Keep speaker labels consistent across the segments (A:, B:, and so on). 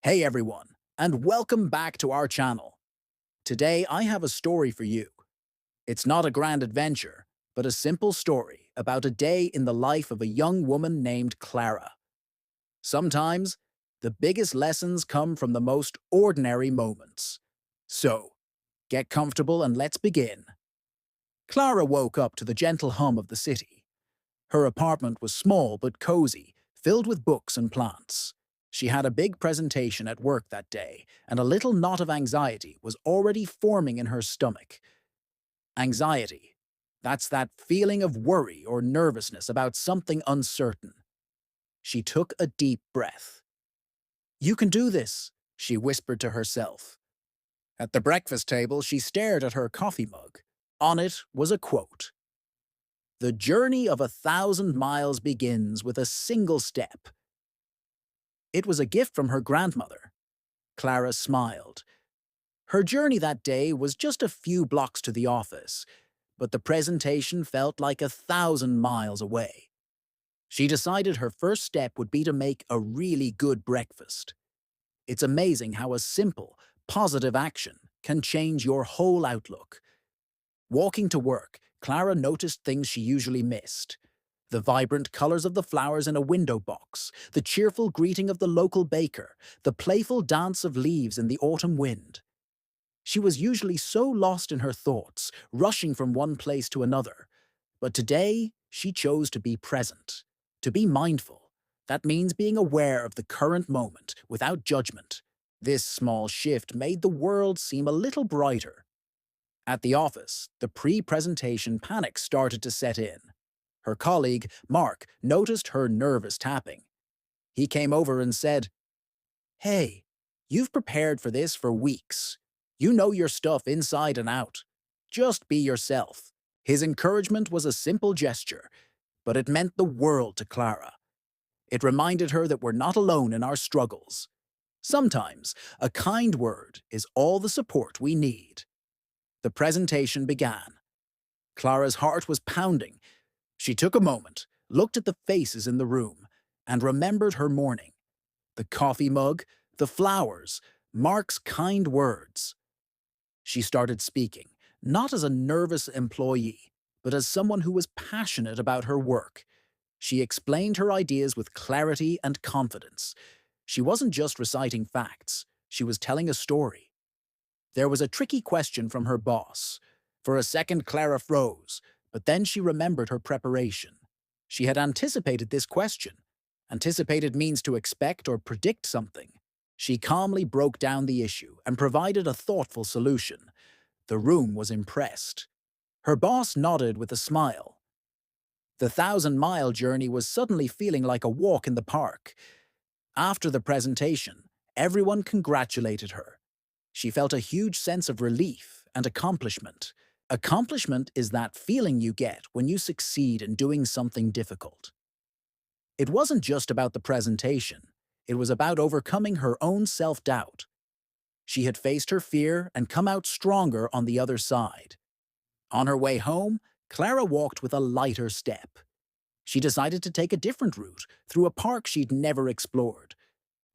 A: Hey everyone, and welcome back to our channel. Today I have a story for you. It's not a grand adventure, but a simple story about a day in the life of a young woman named Clara. Sometimes, the biggest lessons come from the most ordinary moments. So, get comfortable and let's begin. Clara woke up to the gentle hum of the city. Her apartment was small but cozy, filled with books and plants. She had a big presentation at work that day, and a little knot of anxiety was already forming in her stomach. Anxiety. That's that feeling of worry or nervousness about something uncertain. She took a deep breath. "You can do this," she whispered to herself. At the breakfast table, she stared at her coffee mug. On it was a quote. "The journey of 1,000 miles begins with a single step." It was a gift from her grandmother. Clara smiled. Her journey that day was just a few blocks to the office, but the presentation felt like 1,000 miles away. She decided her first step would be to make a really good breakfast. It's amazing how a simple, positive action can change your whole outlook. Walking to work, Clara noticed things she usually missed. The vibrant colors of the flowers in a window box, the cheerful greeting of the local baker, the playful dance of leaves in the autumn wind. She was usually so lost in her thoughts, rushing from one place to another. But today, she chose to be present, to be mindful. That means being aware of the current moment without judgment. This small shift made the world seem a little brighter. At the office, the pre-presentation panic started to set in. Her colleague, Mark, noticed her nervous tapping. He came over and said, "Hey, you've prepared for this for weeks. You know your stuff inside and out. Just be yourself." His encouragement was a simple gesture, but it meant the world to Clara. It reminded her that we're not alone in our struggles. Sometimes, a kind word is all the support we need. The presentation began. Clara's heart was pounding. She took a moment, looked at the faces in the room, and remembered her morning. The coffee mug, the flowers, Mark's kind words. She started speaking, not as a nervous employee, but as someone who was passionate about her work. She explained her ideas with clarity and confidence. She wasn't just reciting facts, she was telling a story. There was a tricky question from her boss. For a second, Clara froze, but then she remembered her preparation. She had anticipated this question. Anticipated means to expect or predict something. She calmly broke down the issue and provided a thoughtful solution. The room was impressed. Her boss nodded with a smile. The 1,000-mile journey was suddenly feeling like a walk in the park. After the presentation, everyone congratulated her. She felt a huge sense of relief and accomplishment. Accomplishment is that feeling you get when you succeed in doing something difficult. It wasn't just about the presentation. It was about overcoming her own self-doubt. She had faced her fear and come out stronger on the other side. On her way home, Clara walked with a lighter step. She decided to take a different route, through a park she'd never explored.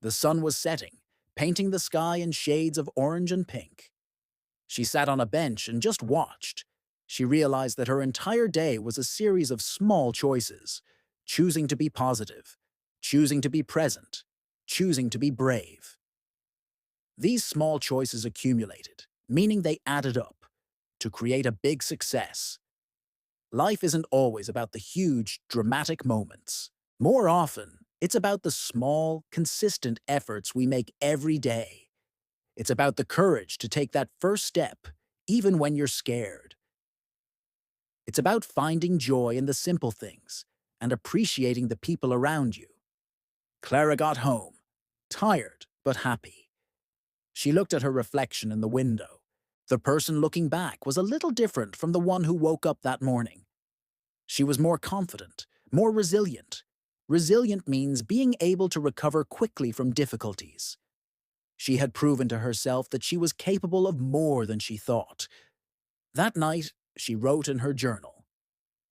A: The sun was setting, painting the sky in shades of orange and pink. She sat on a bench and just watched. She realized that her entire day was a series of small choices, choosing to be positive, choosing to be present, choosing to be brave. These small choices accumulated, meaning they added up, to create a big success. Life isn't always about the huge, dramatic moments. More often, it's about the small, consistent efforts we make every day. It's about the courage to take that first step, even when you're scared. It's about finding joy in the simple things and appreciating the people around you. Clara got home, tired but happy. She looked at her reflection in the window. The person looking back was a little different from the one who woke up that morning. She was more confident, more resilient. Resilient means being able to recover quickly from difficulties. She had proven to herself that she was capable of more than she thought. That night, she wrote in her journal.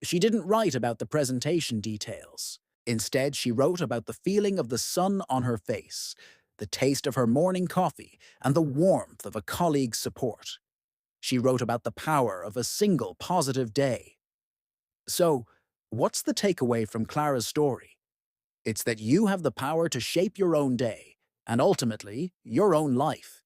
A: She didn't write about the presentation details. Instead, she wrote about the feeling of the sun on her face, the taste of her morning coffee, and the warmth of a colleague's support. She wrote about the power of a single positive day. So, what's the takeaway from Clara's story? It's that you have the power to shape your own day, and ultimately, your own life.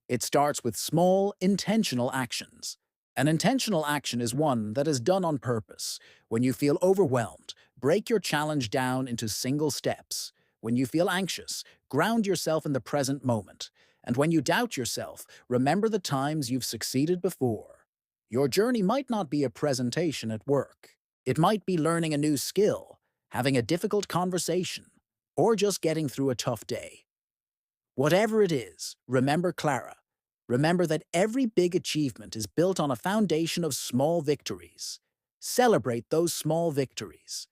A: It starts with small, intentional actions. An intentional action is one that is done on purpose. When you feel overwhelmed, break your challenge down into single steps. When you feel anxious, ground yourself in the present moment. And when you doubt yourself, remember the times you've succeeded before. Your journey might not be a presentation at work. It might be learning a new skill, having a difficult conversation, or just getting through a tough day. Whatever it is, remember Clara. Remember that every big achievement is built on a foundation of small victories. Celebrate those small victories.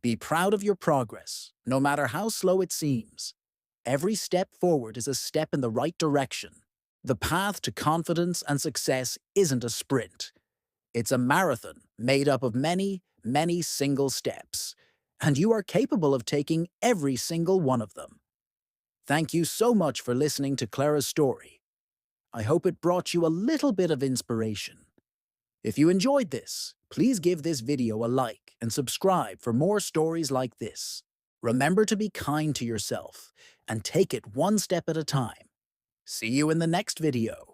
A: Be proud of your progress, no matter how slow it seems. Every step forward is a step in the right direction. The path to confidence and success isn't a sprint. It's a marathon made up of many, many single steps. And you are capable of taking every single one of them. Thank you so much for listening to Clara's story. I hope it brought you a little bit of inspiration. If you enjoyed this, please give this video a like and subscribe for more stories like this. Remember to be kind to yourself and take it one step at a time. See you in the next video.